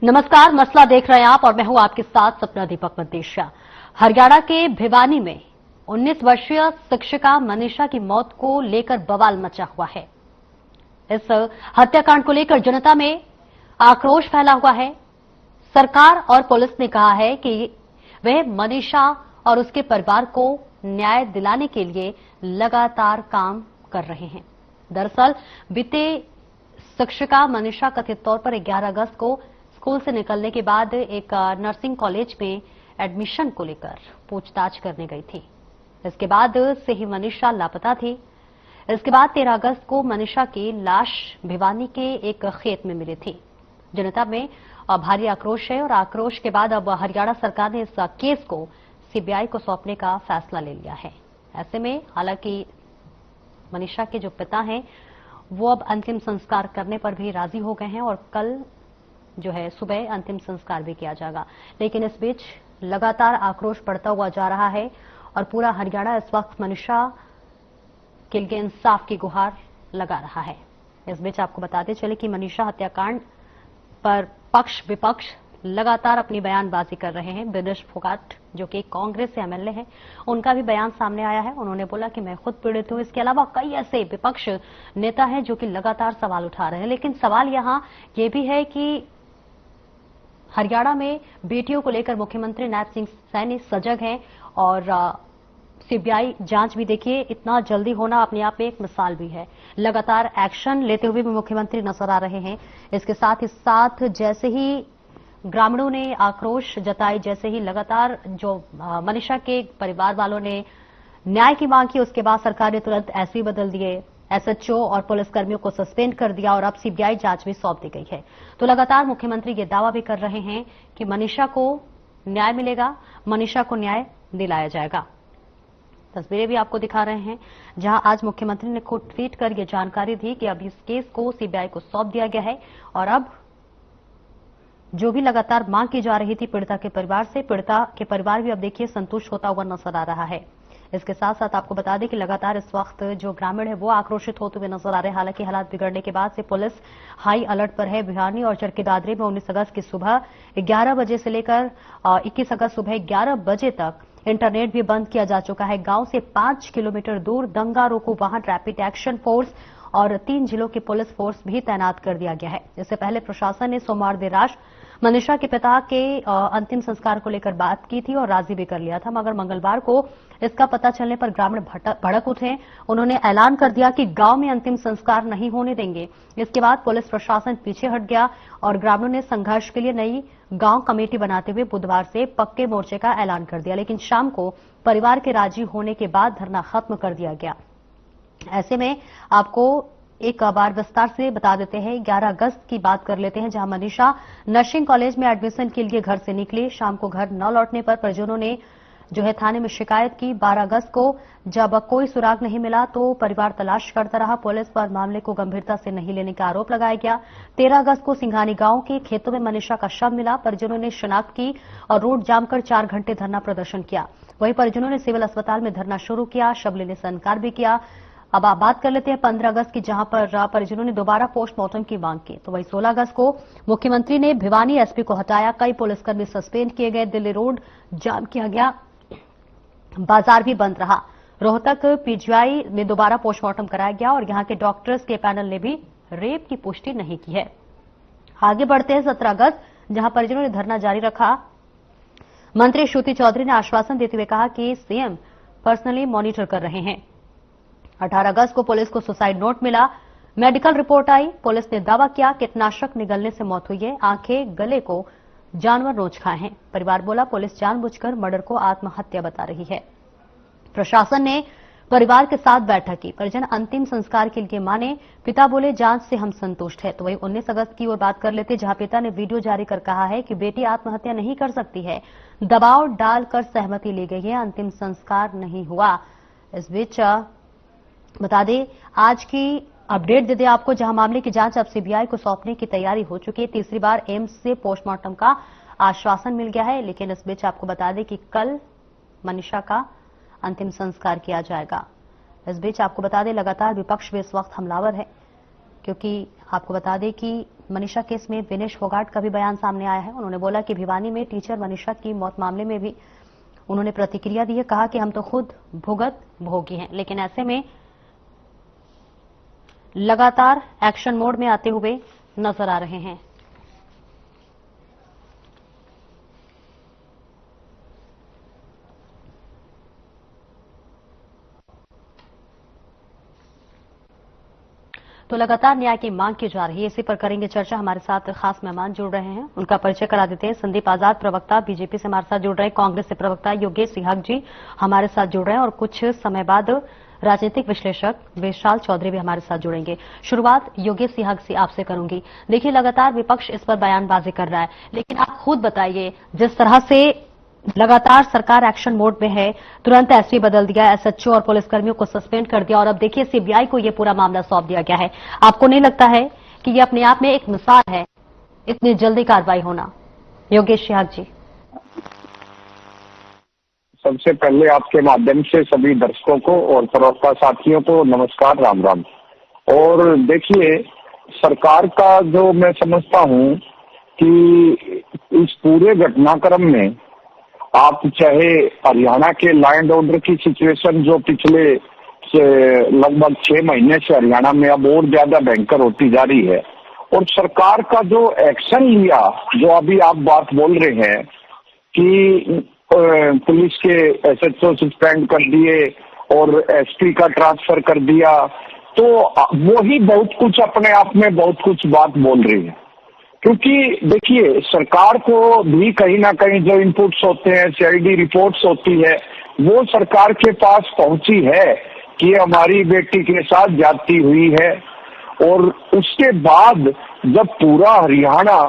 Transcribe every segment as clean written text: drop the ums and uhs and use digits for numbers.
नमस्कार, मसला देख रहे हैं आप और मैं हूं आपके साथ सपना दीपक मंदेशिया। हरियाणा के भिवानी में 19 वर्षीय शिक्षिका मनीषा की मौत को लेकर बवाल मचा हुआ है। इस हत्याकांड को लेकर जनता में आक्रोश फैला हुआ है। सरकार और पुलिस ने कहा है कि वह मनीषा और उसके परिवार को न्याय दिलाने के लिए लगातार काम कर रहे हैं। दरअसल बीते शिक्षिका मनीषा कथित तौर पर 11 अगस्त को स्कूल से निकलने के बाद एक नर्सिंग कॉलेज में एडमिशन को लेकर पूछताछ करने गई थी। इसके बाद से ही मनीषा लापता थी। इसके बाद 13 अगस्त को मनीषा की लाश भिवानी के एक खेत में मिली थी। जनता में भारी आक्रोश है और आक्रोश के बाद अब हरियाणा सरकार ने इस केस को सीबीआई को सौंपने का फैसला ले लिया है। ऐसे में हालांकि मनीषा के जो पिता हैं वो अब अंतिम संस्कार करने पर भी राजी हो गए हैं और कल जो है सुबह अंतिम संस्कार भी किया जाएगा। लेकिन इस बीच लगातार आक्रोश बढ़ता हुआ जा रहा है और पूरा हरियाणा इस वक्त मनीषा के लिए इंसाफ की गुहार लगा रहा है। इस बीच आपको बताते चले कि मनीषा हत्याकांड पर पक्ष विपक्ष लगातार अपनी बयानबाजी कर रहे हैं। दिनेश फोगाट जो कि कांग्रेस से एमएलए हैं, उनका भी बयान सामने आया है। उन्होंने बोला कि मैं खुद पीड़ित हूं। इसके अलावा कई ऐसे विपक्ष नेता हैं जो कि लगातार सवाल उठा रहे हैं। लेकिन सवाल यहां यह भी है कि हरियाणा में बेटियों को लेकर मुख्यमंत्री नायब सिंह सैनी सजग हैं और सीबीआई जांच भी देखिए इतना जल्दी होना अपने आप में एक मिसाल भी है। लगातार एक्शन लेते हुए भी मुख्यमंत्री नजर आ रहे हैं। इसके साथ ही साथ जैसे ही ग्रामीणों ने आक्रोश जताई, जैसे ही लगातार जो मनीषा के परिवार वालों ने न्याय की मांग की, उसके बाद सरकार ने तुरंत एसपी बदल दिए, एसएचओ और पुलिसकर्मियों को सस्पेंड कर दिया और अब सीबीआई जांच भी सौंप दी गई है। तो लगातार मुख्यमंत्री ये दावा भी कर रहे हैं कि मनीषा को न्याय मिलेगा, मनीषा को न्याय दिलाया जाएगा। तस्वीरें भी आपको दिखा रहे हैं जहां आज मुख्यमंत्री ने खुद ट्वीट कर यह जानकारी दी कि अब इस केस को सीबीआई को सौंप दिया गया है और अब जो भी लगातार मांग की जा रही थी पीड़िता के परिवार से, पीड़िता के परिवार भी अब देखिए संतुष्ट होता हुआ नजर आ रहा है। इसके साथ साथ आपको बता दें कि लगातार इस वक्त जो ग्रामीण है वो आक्रोशित होते हुए नजर आ रहे हैं। हालांकि हालात बिगड़ने के बाद से पुलिस हाई अलर्ट पर है। भिवानी और चरखी दादरी में 19 अगस्त की सुबह 11 बजे से लेकर 21 अगस्त सुबह 11 बजे तक इंटरनेट भी बंद किया जा चुका है। गांव से 5 किलोमीटर दूर दंगा रोको वाहन, रैपिड एक्शन फोर्स और 3 जिलों की पुलिस फोर्स भी तैनात कर दिया गया है। इससे पहले प्रशासन ने सोमवार देर रात मनीषा के पिता के अंतिम संस्कार को लेकर बात की थी और राजी भी कर लिया था, मगर मंगलवार को इसका पता चलने पर ग्रामीण भड़क उठे। उन्होंने ऐलान कर दिया कि गांव में अंतिम संस्कार नहीं होने देंगे। इसके बाद पुलिस प्रशासन पीछे हट गया और ग्रामीणों ने संघर्ष के लिए नई गांव कमेटी बनाते हुए बुधवार से पक्के मोर्चे का ऐलान कर दिया। लेकिन शाम को परिवार के राजी होने के बाद धरना खत्म कर दिया गया। ऐसे में आपको एक बार विस्तार से बता देते हैं। 11 अगस्त की बात कर लेते हैं जहां मनीषा नर्सिंग कॉलेज में एडमिशन के लिए घर से निकली। शाम को घर न लौटने पर परिजनों ने जो है थाने में शिकायत की। 12 अगस्त को जब कोई सुराग नहीं मिला तो परिवार तलाश करता रहा। पुलिस पर मामले को गंभीरता से नहीं लेने का आरोप लगाया गया। 13 अगस्त को सिंघानी गांव के खेतों में मनीषा का शव मिला। परिजनों ने शिनाख्त की और रोड जाम कर 4 घंटे धरना प्रदर्शन किया। वहीं परिजनों ने सिविल अस्पताल में धरना शुरू किया, शव लेने से इनकार भी किया। अब आप बात कर लेते हैं 15 अगस्त की, जहां पर परिजनों ने दोबारा पोस्टमार्टम की मांग की। तो वही 16 अगस्त को मुख्यमंत्री ने भिवानी एसपी को हटाया। कई पुलिसकर्मी सस्पेंड किए गए। दिल्ली रोड जाम किया गया, बाजार भी बंद रहा। रोहतक पीजीआई में दोबारा पोस्टमार्टम कराया गया और यहां के डॉक्टर्स के पैनल ने भी रेप की पुष्टि नहीं की है। आगे बढ़ते हैं 17 अगस्त, जहां परिजनों ने धरना जारी रखा। मंत्री श्रुति चौधरी ने आश्वासन देते हुए कहा कि सीएम पर्सनली मॉनिटर कर रहे हैं। 18 अगस्त को पुलिस को सुसाइड नोट मिला। मेडिकल रिपोर्ट आई। पुलिस ने दावा किया कीटनाशक निगलने से मौत हुई है। आंखें, गले को जानवर नोच खाए हैं। परिवार बोला पुलिस जानबूझकर मर्डर को आत्महत्या बता रही है। प्रशासन ने परिवार के साथ बैठक की। परिजन अंतिम संस्कार के लिए माने। पिता बोले जांच से हम संतुष्ट है। तो वही 19 अगस्त की ओर बात कर लेते, जहां पिता ने वीडियो जारी कर कहा है कि बेटी आत्महत्या नहीं कर सकती है। दबाव डालकर सहमति ली गई है, अंतिम संस्कार नहीं हुआ। इस बीच बता दें आज की अपडेट दे दें आपको, जहां मामले की जांच अब सीबीआई को सौंपने की तैयारी हो चुकी है। तीसरी बार एम्स से पोस्टमार्टम का आश्वासन मिल गया है। लेकिन इस बीच आपको बता दें कि कल मनीषा का अंतिम संस्कार किया जाएगा। इस बीच आपको बता दें लगातार विपक्ष भी इस वक्त हमलावर है, क्योंकि आपको बता दें कि मनीषा केस में विनेश फोगाट का भी बयान सामने आया है। उन्होंने बोला कि भिवानी में टीचर मनीषा की मौत मामले में भी उन्होंने प्रतिक्रिया दी है। कहा कि हम तो खुद भुगत भोगी हैं, लेकिन ऐसे में लगातार एक्शन मोड में आते हुए नजर आ रहे हैं। तो लगातार न्याय की मांग की जा रही है, इसी पर करेंगे चर्चा। हमारे साथ खास मेहमान जुड़ रहे हैं, उनका परिचय करा देते हैं। संदीप आजाद, प्रवक्ता, बीजेपी से हमारे साथ जुड़ रहे हैं। कांग्रेस से प्रवक्ता योगेश सिहाग जी हमारे साथ जुड़ रहे हैं और कुछ समय बाद राजनीतिक विश्लेषक विशाल चौधरी भी हमारे साथ जुड़ेंगे। शुरुआत योगेश सिहाग से आपसे करूंगी। देखिए, लगातार विपक्ष इस पर बयानबाजी कर रहा है, लेकिन आप खुद बताइए, जिस तरह से लगातार सरकार एक्शन मोड में है, तुरंत एसपी बदल दिया, एसएचओ और पुलिसकर्मियों को सस्पेंड कर दिया और अब देखिए सीबीआई को यह पूरा मामला सौंप दिया गया है। आपको नहीं लगता है कि यह अपने आप में एक मिसाल है इतनी जल्दी कार्रवाई होना? योगेश सिहाग जी। सबसे पहले आपके माध्यम से सभी दर्शकों को और प्रवक्ता साथियों को नमस्कार, राम राम। और देखिए, सरकार का जो मैं समझता हूं कि इस पूरे घटनाक्रम में आप चाहे हरियाणा के लॉ एंड ऑर्डर की सिचुएशन जो पिछले लगभग 6 महीने से हरियाणा में अब और ज्यादा भयंकर होती जा रही है, और सरकार का जो एक्शन लिया, जो अभी आप बात बोल रहे हैं कि पुलिस के एसएचओ सस्पेंड कर दिए और एसपी का ट्रांसफर कर दिया, तो वो ही बहुत कुछ अपने आप में बहुत कुछ बात बोल रही है। क्योंकि देखिए, सरकार को भी कहीं ना कहीं जो इनपुट्स होते हैं, सीआईडी रिपोर्ट्स होती है, वो सरकार के पास पहुंची है कि हमारी बेटी के साथ ज्यादती हुई है। और उसके बाद जब पूरा हरियाणा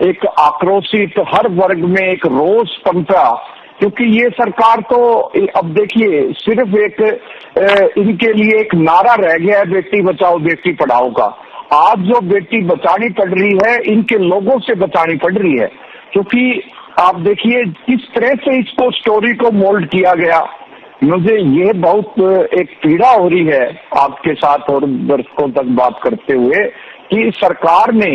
एक आक्रोशित, हर वर्ग में एक रोष पनपा, क्योंकि ये सरकार तो अब देखिए सिर्फ एक इनके लिए एक नारा रह गया है, बेटी बचाओ बेटी पढ़ाओ का। आज जो बेटी बचानी पड़ रही है, इनके लोगों से बचानी पड़ रही है। क्योंकि आप देखिए किस तरह से इसको स्टोरी को मोल्ड किया गया। मुझे ये बहुत एक पीड़ा हो रही है आपके साथ और दर्शकों तक बात करते हुए कि सरकार ने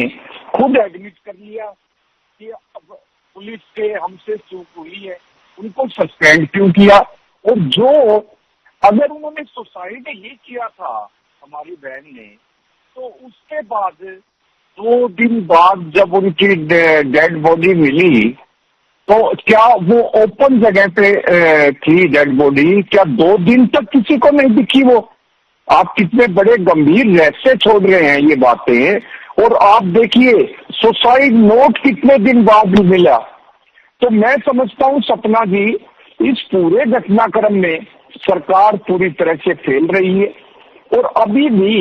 खुद एडमिट कर लिया कि अब पुलिस से हमसे चूक हुई है, उनको सस्पेंड क्यों किया। और जो अगर उन्होंने सुसाइड ये किया था हमारी बहन ने, तो उसके बाद 2 दिन बाद जब उनकी डेड बॉडी मिली, तो क्या वो ओपन जगह पे थी डेड बॉडी? क्या 2 दिन तक किसी को नहीं दिखी वो? आप कितने बड़े गंभीर रहस्य छोड़ रहे हैं ये बातें। और आप देखिए सुसाइड नोट कितने दिन बाद मिला। तो मैं समझता हूं सपना जी, इस पूरे घटनाक्रम में सरकार पूरी तरह से फेल रही है। और अभी भी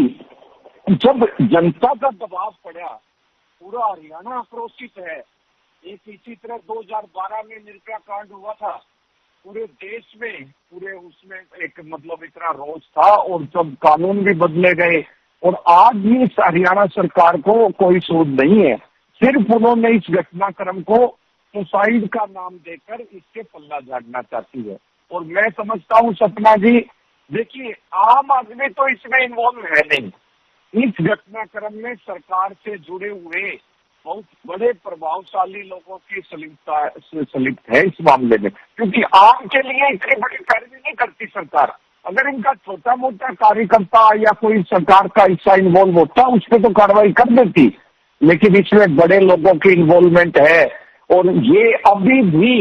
जब जनता का दबाव पड़ा, पूरा हरियाणा आक्रोशित है। एक इसी तरह 2012 में निर्भया कांड हुआ था, पूरे देश में, पूरे उसमें एक मतलब इतना रोष था, और जब कानून भी बदले गए। और आज भी इस हरियाणा सरकार को कोई सूद नहीं है, सिर्फ उन्होंने इस घटनाक्रम को सुसाइड का नाम देकर इसके पल्ला झाड़ना चाहती है। और मैं समझता हूं सपना जी, देखिए आम आदमी तो इसमें इन्वॉल्व है नहीं। इस घटनाक्रम में सरकार से जुड़े हुए बहुत बड़े प्रभावशाली लोगों की संलिप्त है इस मामले में, क्योंकि आम के लिए इतनी बड़ी पैरवी नहीं करती सरकार। अगर इनका छोटा मोटा कार्यकर्ता या कोई सरकार का हिस्सा इन्वॉल्व होता, उस पर तो कार्रवाई कर देती, लेकिन इसमें बड़े लोगों की इन्वॉल्वमेंट है। और ये अभी भी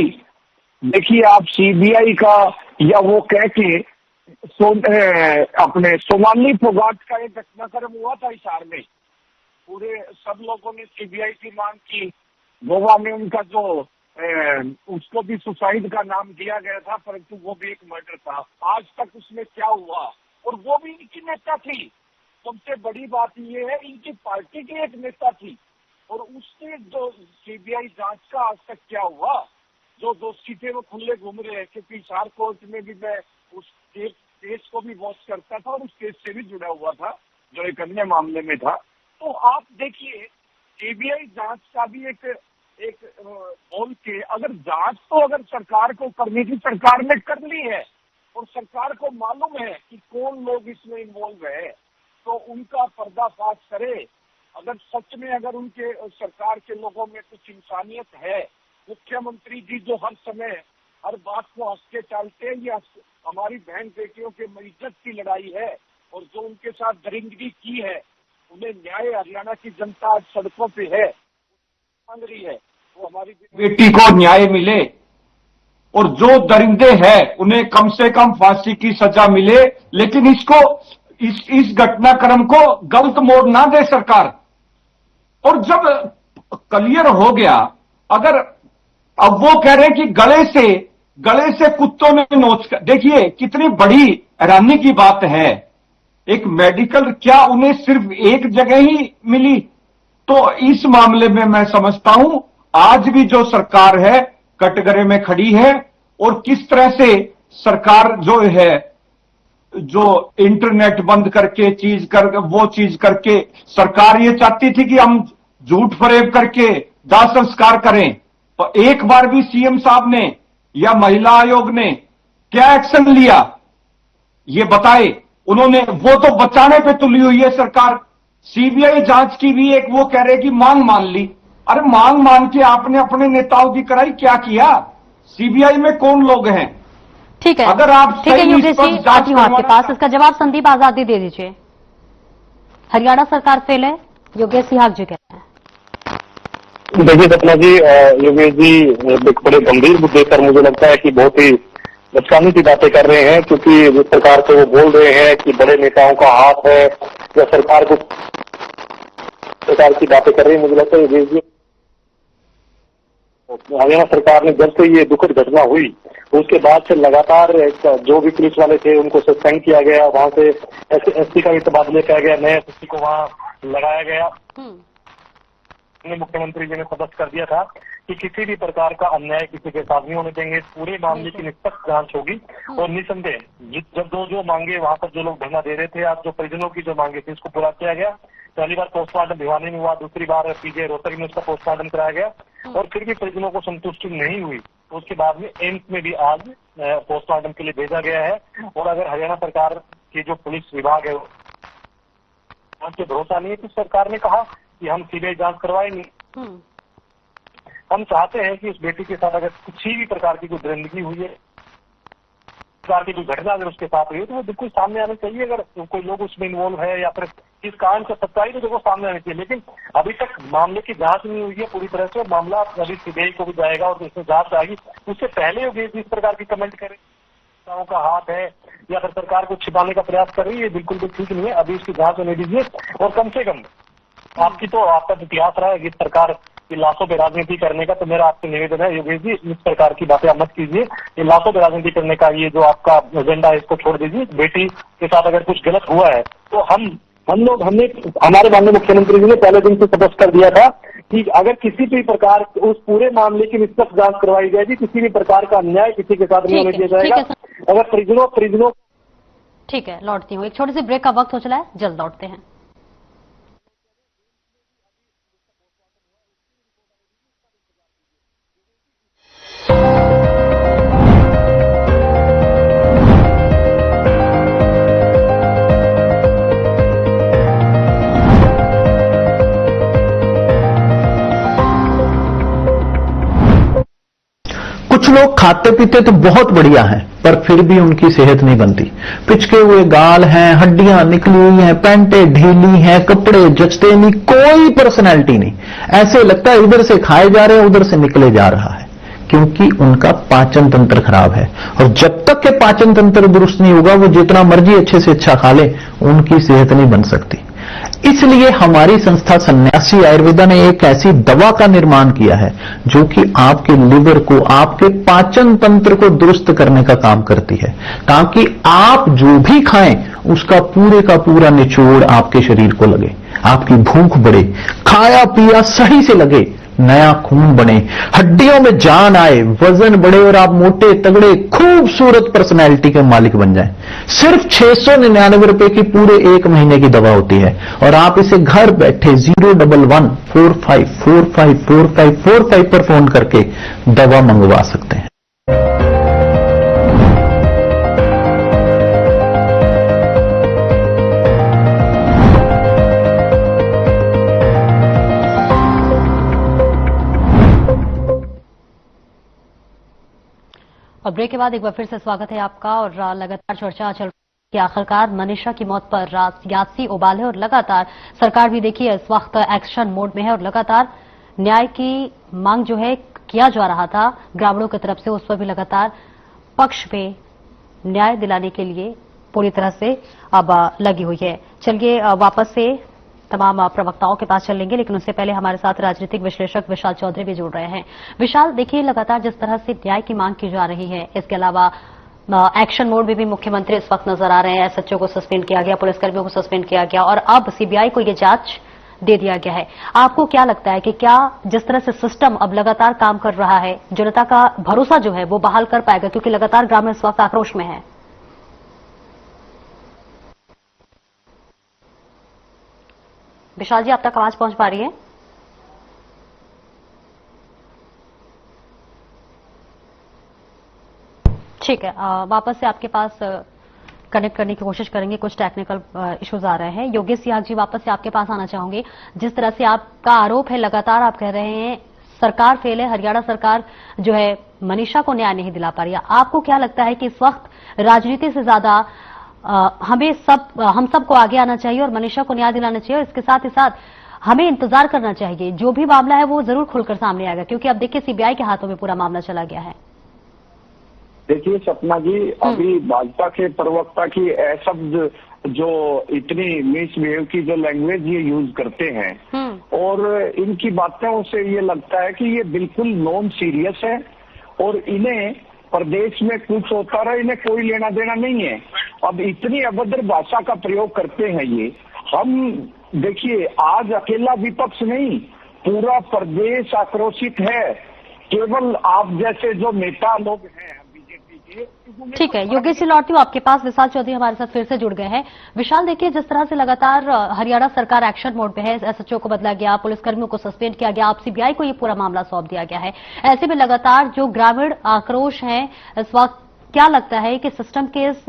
देखिए, आप सीबीआई का या वो कह के अपने सोमाली फोगाट का एक घटनाक्रम हुआ था हिसार में, पूरे सब लोगों ने सीबीआई की मांग की। गोवा में उनका जो उसको भी सुसाइड का नाम दिया गया था, परंतु वो भी एक मर्डर था। आज तक उसमें क्या हुआ? और वो भी इनकी नेता थी। सबसे बड़ी बात ये है, इनकी पार्टी की एक नेता थी। और उससे जो सीबीआई जांच का आज तक क्या हुआ? जो दोषी थे वो खुले घूम रहे हैं, क्योंकि हिसार कोर्ट में भी मैं उस केस को भी वॉच करता था और उस केस से भी जुड़ा हुआ था, जो एक अन्य मामले में था। तो आप देखिए, सीबीआई जांच का भी एक बोल के, अगर जांच तो अगर सरकार को करने की सरकार ने कर ली है, और सरकार को मालूम है कि कौन लोग इसमें इन्वॉल्व है, तो उनका पर्दाफाश करे। अगर सच में अगर उनके सरकार के लोगों में कुछ इंसानियत है, मुख्यमंत्री जी जो हर समय हर बात को हंस के टालते हैं, ये हमारी बहन बेटियों के इज्जत की लड़ाई है और जो उनके साथ दरिंदगी की है उन्हें न्याय हरियाणा की जनता आज सड़कों पे है मांग रही है। वो हमारी बेटी को न्याय मिले और जो दरिंदे हैं उन्हें कम से कम फांसी की सजा मिले, लेकिन इसको इस घटनाक्रम को गलत मोड़ ना दे सरकार। और जब क्लियर हो गया, अगर अब वो कह रहे हैं कि गले से कुत्तों ने नोच कर, देखिए कितनी बड़ी हैरानी की बात है। एक मेडिकल क्या उन्हें सिर्फ एक जगह ही मिली? तो इस मामले में मैं समझता हूं आज भी जो सरकार है कटघरे में खड़ी है। और किस तरह से सरकार जो है, जो इंटरनेट बंद करके वो चीज करके सरकार ये चाहती थी कि हम झूठ फरेब करके दाह संस्कार करें। तो एक बार भी सीएम साहब ने या महिला आयोग ने क्या एक्शन लिया ये बताए? उन्होंने वो तो बचाने पे तुली हुई है सरकार। सीबीआई जांच की भी एक वो कह रहे कि मांग मान ली। अरे मांग मान के आपने अपने नेताओं की कराई, क्या किया? सीबीआई में कौन लोग हैं? ठीक है, अगर आप ठीक है सही योगेश जी, निष्पक्ष आती हूं आपके करवाना पास। इसका जवाब संदीप आजादी दे दीजिए। हरियाणा सरकार फेल है, योगेश सिहाग जी कहते हैं। देखिए सपना जी, योगेश जी एक बड़े गंभीर मुद्दे पर मुझे लगता है कि बहुत ही बचकानी की बातें कर रहे हैं, क्योंकि जिस प्रकार से वो बोल रहे हैं कि बड़े नेताओं का हाथ है या सरकार को प्रकार की बातें कर रहे हैं। मुझे लगता है योगेश जी, हरियाणा सरकार ने जब से ये दुखद घटना हुई उसके बाद से लगातार जो भी पुलिस वाले थे उनको सस्पेंड किया गया, वहां से एसपी का भी तबादला किया गया, नए एसपी को वहां लगाया गया। मुख्यमंत्री जी ने स्पष्ट कर दिया था कि किसी भी प्रकार का अन्याय किसी के साथ नहीं होने देंगे, इस पूरे मामले की निष्पक्ष जांच होगी। और निसंदेह जब जो मांगे वहां पर जो लोग धरना दे रहे थे, आज जो परिजनों की जो मांगे थी उसको पूरा किया गया। पहली बार पोस्टमार्टम भिवानी में हुआ, दूसरी बार पीजे रोहतक में उसका पोस्टमार्टम कराया गया और फिर भी परिजनों को संतुष्टि नहीं हुई तो उसके बाद में एम्स में भी आज पोस्टमार्टम के लिए भेजा गया है। और अगर हरियाणा सरकार की जो पुलिस विभाग है उनसे भरोसा नहीं है, तो सरकार ने कहा कि हम सीबीआई जांच करवाएंगे। हम चाहते हैं कि उस बेटी के साथ अगर किसी भी प्रकार की कोई दरिंदगी हुई है, प्रकार की कोई घटना अगर उसके साथ हुई है तो वो बिल्कुल सामने आनी चाहिए। अगर कोई लोग उसमें इन्वॉल्व है या फिर इस कारण से सच्चाई तो देखो सामने आनी चाहिए। लेकिन अभी तक मामले की जांच नहीं हुई है पूरी तरह से, मामला अभी सीबीआई को भी जाएगा और उसमें जांच आएगी। उससे पहले योगेश जी इस प्रकार की कमेंट करें का हाथ है या फिर सरकार को छिपाने का प्रयास कर रही है, बिल्कुल भी ठीक नहीं है। अभी इसकी जांच होने दीजिए। और कम से कम आपका इतिहास रहा है कि सरकार की लाशों पे राजनीति करने का, तो मेरा आपसे निवेदन है योगेश जी, इस प्रकार की बातें आप मत कीजिए। ये लाशों पे राजनीति करने का ये जो आपका एजेंडा है इसको छोड़ दीजिए। बेटी के साथ अगर कुछ गलत हुआ है तो हमने हमारे माननीय मुख्यमंत्री जी ने पहले दिन से स्पष्ट कर दिया था कि अगर किसी भी प्रकार उस पूरे मामले की निष्पक्ष जांच करवाई जाएगी, किसी भी प्रकार का अन्याय किसी के साथ नहीं होने दिया जाएगा। अगर परिजनों ठीक है, लौटती हूँ। एक छोटे से ब्रेक का वक्त हो चला है, जल्द लौटते हैं। कुछ लोग खाते पीते तो बहुत बढ़िया हैं, पर फिर भी उनकी सेहत नहीं बनती। पिचके हुए गाल हैं, हड्डियां निकली हुई हैं, पैंटें ढीली हैं, कपड़े जचते नहीं, कोई पर्सनैलिटी नहीं। ऐसे लगता है इधर से खाए जा रहे हैं, उधर से निकले जा रहा है, क्योंकि उनका पाचन तंत्र खराब है। और जब तक के पाचन तंत्र दुरुस्त नहीं होगा, वो जितना मर्जी अच्छे से अच्छा खा ले, उनकी सेहत नहीं बन सकती। इसलिए हमारी संस्था सन्यासी आयुर्वेदा ने एक ऐसी दवा का निर्माण किया है जो कि आपके लिवर को, आपके पाचन तंत्र को दुरुस्त करने का काम करती है, ताकि आप जो भी खाएं उसका पूरे का पूरा निचोड़ आपके शरीर को लगे, आपकी भूख बढ़े, खाया पिया सही से लगे, नया खून बने, हड्डियों में जान आए, वजन बढ़े और आप मोटे तगड़े खूबसूरत पर्सनैलिटी के मालिक बन जाएं। सिर्फ 699 रुपए की पूरे 1 महीने की दवा होती है और आप इसे घर बैठे 01145454545 पर फोन करके दवा मंगवा सकते हैं। और ब्रेक के बाद एक बार फिर से स्वागत है आपका। और लगातार चर्चा चल रही है कि आखिरकार मनीषा की मौत पर सियासी उबाल है और लगातार सरकार भी देखिए इस वक्त एक्शन मोड में है और लगातार न्याय की मांग जो है किया जा रहा था ग्रामीणों की तरफ से, उस पर भी लगातार पक्ष में न्याय दिलाने के लिए पूरी तरह से अब लगी हुई है। चलिए वापस से तमाम प्रवक्ताओं के पास चलेंगे, लेकिन उससे पहले हमारे साथ राजनीतिक विश्लेषक विशाल चौधरी भी जुड़ रहे हैं। विशाल, देखिए लगातार जिस तरह से न्याय की मांग की जा रही है, इसके अलावा एक्शन मोड में भी मुख्यमंत्री इस वक्त नजर आ रहे हैं। एसएचओ को सस्पेंड किया गया, पुलिसकर्मियों को सस्पेंड किया गया और अब सीबीआई को यह जांच दे दिया गया है। आपको क्या लगता है कि क्या जिस तरह से सिस्टम अब लगातार काम कर रहा है, जनता का भरोसा जो है वो बहाल कर पाएगा, क्योंकि लगातार ग्रामीण इस वक्त आक्रोश में है? विशाल जी, आप तक आवाज पहुंच पा रही है? ठीक है, वापस से आपके पास कनेक्ट करने की कोशिश करेंगे। कुछ टेक्निकल इश्यूज आ रहे हैं। योगेश सियाग जी, वापस से आपके पास आना चाहूंगी। जिस तरह से आपका आरोप है, लगातार आप कह रहे हैं सरकार फेल है, हरियाणा सरकार जो है मनीषा को न्याय नहीं दिला पा रही है। आपको क्या लगता है कि इस वक्त राजनीति से ज्यादा हम सबको आगे आना चाहिए और मनीषा को न्याय दिलाना चाहिए, और इसके साथ ही साथ हमें इंतजार करना चाहिए, जो भी मामला है वो जरूर खुलकर सामने आएगा, क्योंकि अब देखिए सीबीआई के हाथों में पूरा मामला चला गया है। देखिए सपना जी, अभी भाजपा के प्रवक्ता की शब्द जो इतनी मिसबिहेव की जो लैंग्वेज ये यूज करते हैं और इनकी बातों से ये लगता है कि ये बिल्कुल नॉन सीरियस है और इन्हें प्रदेश में कुछ होता रहा, इन्हें कोई लेना देना नहीं है। अब इतनी अभद्र भाषा का प्रयोग करते हैं ये। हम देखिए, आज अकेला विपक्ष नहीं, पूरा प्रदेश आक्रोशित है। केवल आप जैसे जो नेता लोग हैं बीजेपी के। ठीक है, योगेश जी लौटती हूँ आपके पास। विशाल चौधरी हमारे साथ फिर से जुड़ गए हैं। विशाल, देखिए जिस तरह से लगातार हरियाणा सरकार एक्शन मोड पे है, एसएचओ को बदला गया, पुलिसकर्मियों को सस्पेंड किया गया, अब सीबीआई को ये पूरा मामला सौंप दिया गया है। ऐसे में लगातार जो ग्रामीण आक्रोश है इस वक्त, क्या लगता है कि सिस्टम के इस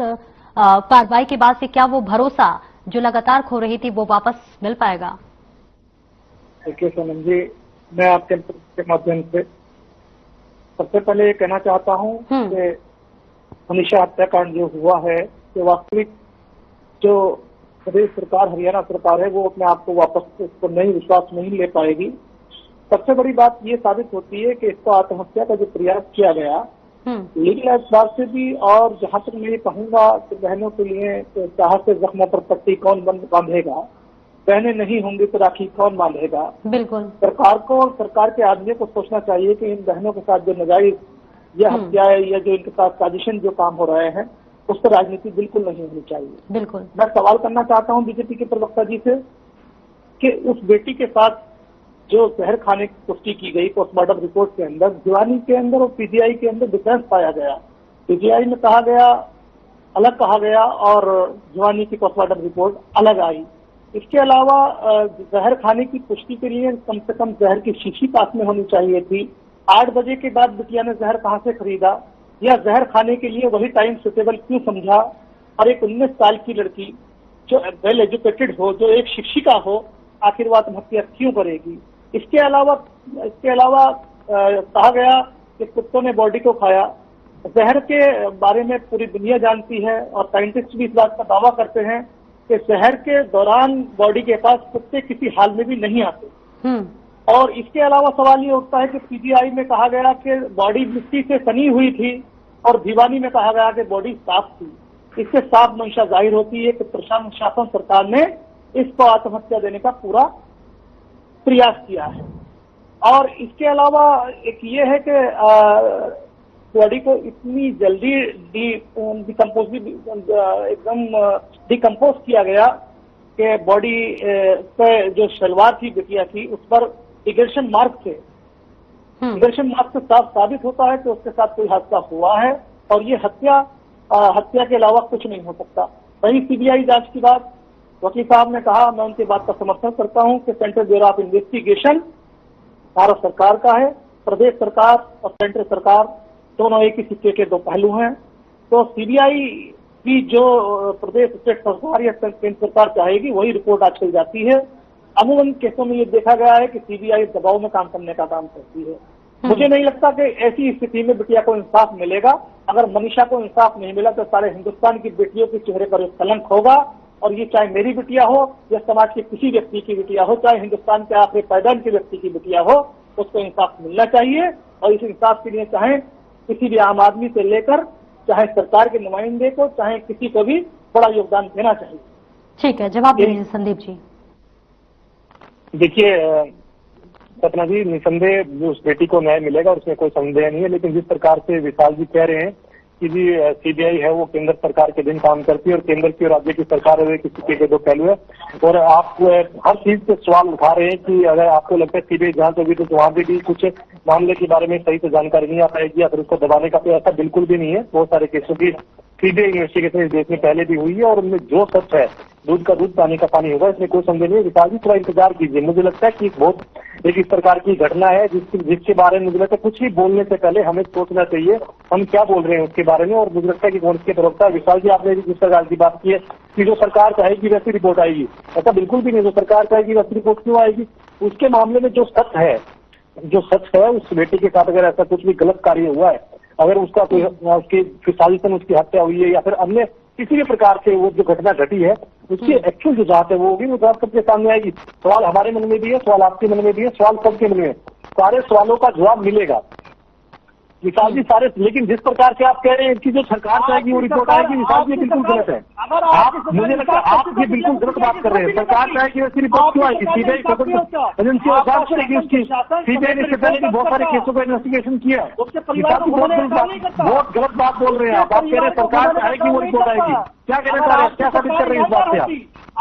कार्रवाई के बाद से क्या वो भरोसा जो लगातार खो रही थी वो वापस मिल पाएगा? देखिए सोनम जी, मैं आपके माध्यम से सबसे पहले ये कहना चाहता हूँ कि मनीषा हत्याकांड जो हुआ है, कि वास्तविक जो प्रदेश सरकार, हरियाणा सरकार है, वो अपने आप को वापस इसको नहीं विश्वास नहीं ले पाएगी। सबसे बड़ी बात ये साबित होती है कि इसको आत्महत्या का जो प्रयास किया गया, लीगल एतबार से भी, और जहां तक मैं ये कहूंगा कि बहनों के लिए तो चाह से जख्मों पर पट्टी कौन बांधेगा, बहनें नहीं होंगी तो राखी कौन बांधेगा। बिल्कुल, सरकार को और सरकार के आदमी को सोचना चाहिए कि इन बहनों के साथ जो नाजायज या हत्याएं या जो इनके साथ साजिशन जो काम हो रहे हैं, उस पर राजनीति बिल्कुल नहीं होनी चाहिए। बिल्कुल, मैं सवाल करना चाहता हूं बीजेपी के प्रवक्ता जी से कि उस बेटी के साथ जो जहर खाने की पुष्टि की गई पोस्टमार्टम रिपोर्ट के अंदर, भिवानी के अंदर और पीजीआई के अंदर डिफरेंस पाया गया। पीजीआई में कहा गया अलग कहा गया और भिवानी की पोस्टमार्टम रिपोर्ट अलग आई। इसके अलावा जहर खाने की पुष्टि के लिए कम से कम जहर की शीशी पास में होनी चाहिए थी। 8 बजे के बाद बिटिया ने जहर कहां से खरीदा, या जहर खाने के लिए वही टाइम सुटेबल क्यों समझा? और एक 19 साल की लड़की जो वेल एजुकेटेड हो, जो एक शिक्षिका हो, आखिर वो आत्महत्या क्यों करेगी? इसके अलावा कहा गया कि कुत्तों ने बॉडी को खाया। जहर के बारे में पूरी दुनिया जानती है और साइंटिस्ट भी इस बात का दावा करते हैं कि जहर के दौरान बॉडी के पास कुत्ते किसी हाल में भी नहीं आते। और इसके अलावा सवाल ये उठता है कि पीजीआई में कहा गया कि बॉडी मिट्टी से सनी हुई थी और भिवानी में कहा गया कि बॉडी साफ थी। इससे साफ मंशा जाहिर होती है कि प्रशासन सरकार ने इसको आत्महत्या देने का पूरा प्रयास किया है। और इसके अलावा एक ये है कि बॉडी को इतनी जल्दी एकदम डिकम्पोज किया गया कि बॉडी पे जो शलवार थी बिटिया की, उस पर डिग्रेशन मार्क थे। डिग्रेशन मार्क से साफ साबित होता है कि उसके साथ कोई हादसा हुआ है और ये हत्या के अलावा कुछ नहीं हो सकता। वही सीबीआई जांच की बात वकील साहब ने कहा, मैं उनकी बात का समर्थन करता हूं कि central bureau of investigation Bharat सरकार का है। प्रदेश सरकार और सेंट्रल सरकार दोनों एक ही सिक्के के दो पहलू हैं। तो सीबीआई की जो प्रदेश स्टेट सरकार या केंद्र सरकार चाहेगी वही रिपोर्ट आजकल जाती है। अमूमन केसों में ये देखा गया है कि सीबीआई दबाव में काम करने का काम करती है। मुझे नहीं लगता कि ऐसी स्थिति में बिटिया को इंसाफ मिलेगा। अगर मनीषा को इंसाफ नहीं मिला तो सारे हिंदुस्तान की बेटियों के चेहरे पर एक कलंक होगा। और ये चाहे मेरी बिटिया हो या समाज के किसी व्यक्ति की बिटिया हो, चाहे हिंदुस्तान के आखिरी पैदान के व्यक्ति की बिटिया हो, उसको इंसाफ मिलना चाहिए। और इस इंसाफ के लिए चाहे किसी भी आम आदमी से लेकर चाहे सरकार के नुमाइंदे को, चाहे किसी को भी बड़ा योगदान देना चाहिए। ठीक है, जवाब दीजिए संदीप जी। देखिए सपना जी, निसंदेह उस बेटी को न्याय मिलेगा, उसमें कोई संदेह नहीं है। लेकिन जिस प्रकार से विशाल जी कह रहे हैं कि जी सीबीआई है वो केंद्र सरकार के दिन काम करती है और केंद्र की और राज्य की सरकार है किसी के दो पहलू है, और आप हर चीज पे सवाल उठा रहे हैं कि अगर आपको लगता है सीबीआई जांच होगी तो वहां भी कुछ मामले के बारे में सही से जानकारी नहीं आ पाएगी या फिर उसको दबाने का तो ऐसा बिल्कुल भी नहीं है। बहुत सारे केसों की सीबीआई इन्वेस्टिगेशन इस देश में पहले भी हुई है और उनमें जो सच है दूध का दूध पानी का पानी होगा, इसमें कोई संदेह नहीं है। विशाल जी थोड़ा इंतजार कीजिए। मुझे लगता है कि बहुत एक इस प्रकार की घटना है जिसके बारे में मुझे लगता है कुछ भी बोलने से पहले हमें सोचना चाहिए हम क्या बोल रहे हैं उसके बारे में। और मुझे लगता है कि कांग्रेस के प्रवक्ता विशाल जी आपने जिस प्रकार की बात की है कि जो सरकार चाहेगी वैसी रिपोर्ट आएगी, ऐसा बिल्कुल भी नहीं। जो सरकार चाहेगी वैसी रिपोर्ट क्यों आएगी? उसके मामले में जो सच है उस बेटी के साथ अगर ऐसा कुछ भी गलत कार्य हुआ है, अगर उसका कोई उसकी साजिशन उसकी हत्या हुई है या फिर अन्य किसी भी प्रकार से वो जो घटना घटी है उसकी एक्चुअल जो जांच है वो होगी, वो जांच सबके सामने आएगी। सवाल हमारे मन में भी है, सवाल आपके मन में भी है, सवाल सबके मन में है। सारे सवालों का जवाब मिलेगा विशाल जी सारे। लेकिन जिस प्रकार से आप कह रहे हैं कि जो सरकार चाहेगी वो रिपोर्ट आएगी, विशाल जी बिल्कुल गलत है। आप मुझे लगता है आप ये बिल्कुल गलत बात कर रहे हैं। सरकार चाहेगी वैसी रिपोर्ट क्यों आएगी? सीबीआई स्वतंत्र एजेंसी जांच करेगी उसकी। सीबीआई ने इससे पहले भी बहुत सारे केसों का इन्वेस्टिगेशन किया है। बहुत गलत बात बोल रहे हैं आप कह रहे हैं सरकार चाहेगी वो रिपोर्ट आएगी। क्या कहना चाह रहे हैं, क्या साबित कर रहे हैं इस बात से आप?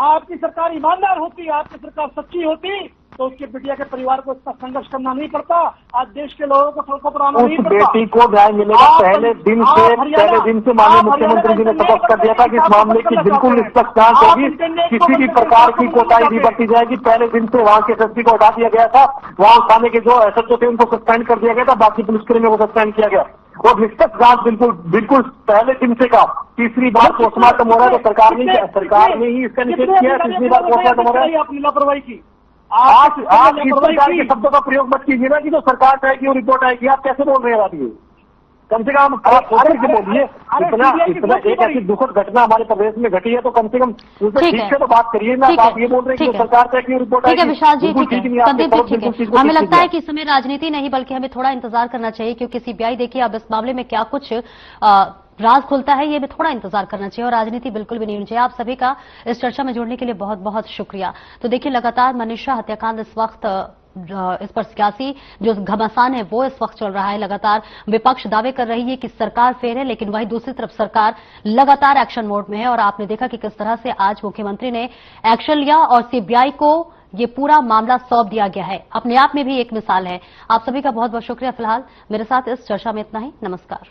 आपकी सरकार ईमानदार होती, आपकी सरकार सच्ची होती तो उसके बिटिया के परिवार को इतना संघर्ष करना नहीं पड़ता। आज देश के लोगों को सड़कों पर आना नहीं पड़ता। उस बेटी को न्याय मिलेगा। पहले दिन से माननीय मुख्यमंत्री जी ने स्पष्ट कर दिया था कि इस मामले की बिल्कुल निष्पक्ष जांच होगी, किसी भी प्रकार की कोताही नहीं बरती जाएगी। पहले दिन से वहां के एसएसपी को हटा दिया गया था, वहां थाने के जो एसएचओ थे उनको सस्पेंड कर दिया गया था, बाकी पुलिसकर्मियों को सस्पेंड किया गया। और निष्पक्ष जांच बिल्कुल पहले दिन से का। तीसरी बार पोस्टमार्टम हो रहा है तो सरकार ने ही इसका निषेध किया। तीसरी बार पोस्टमार्टम हो रहा है। अपनी लापरवाही की आप इस प्रकार के शब्दों का प्रयोग मत कीजिए ना कि जो सरकार चाहेगी वो रिपोर्ट आएगी। आप कैसे बोल रहे हैं बात? ये कम से कम आप बोलिए। इतना एक ऐसी दुखद घटना हमारे प्रदेश में घटी है तो कम से कम उसमें ठीक से तो बात करिए ना। आप ये बोल रहे हैं कि सरकार चाहेगी वो रिपोर्ट आएगी। ठीक है विशाल जी, ठीक है संदीप जी, ठीक है। हमें लगता है कि इस समय राजनीति नहीं बल्कि हमें थोड़ा इंतजार करना चाहिए, क्योंकि सीबीआई देखिए अब इस मामले में क्या कुछ राज खुलता है, ये भी थोड़ा इंतजार करना चाहिए और राजनीति बिल्कुल भी नहीं होनी चाहिए। आप सभी का इस चर्चा में जुड़ने के लिए बहुत बहुत शुक्रिया। तो देखिए लगातार मनीषा हत्याकांड इस वक्त इस पर सियासी जो घमासान है वो इस वक्त चल रहा है। लगातार विपक्ष दावे कर रही है कि सरकार फेल है, लेकिन वहीं दूसरी तरफ सरकार लगातार एक्शन मोड में है। और आपने देखा कि किस तरह से आज मुख्यमंत्री ने एक्शन लिया और सीबीआई को ये पूरा मामला सौंप दिया गया है। अपने आप में भी एक मिसाल है। आप सभी का बहुत बहुत शुक्रिया। फिलहाल मेरे साथ इस चर्चा में इतना ही। नमस्कार।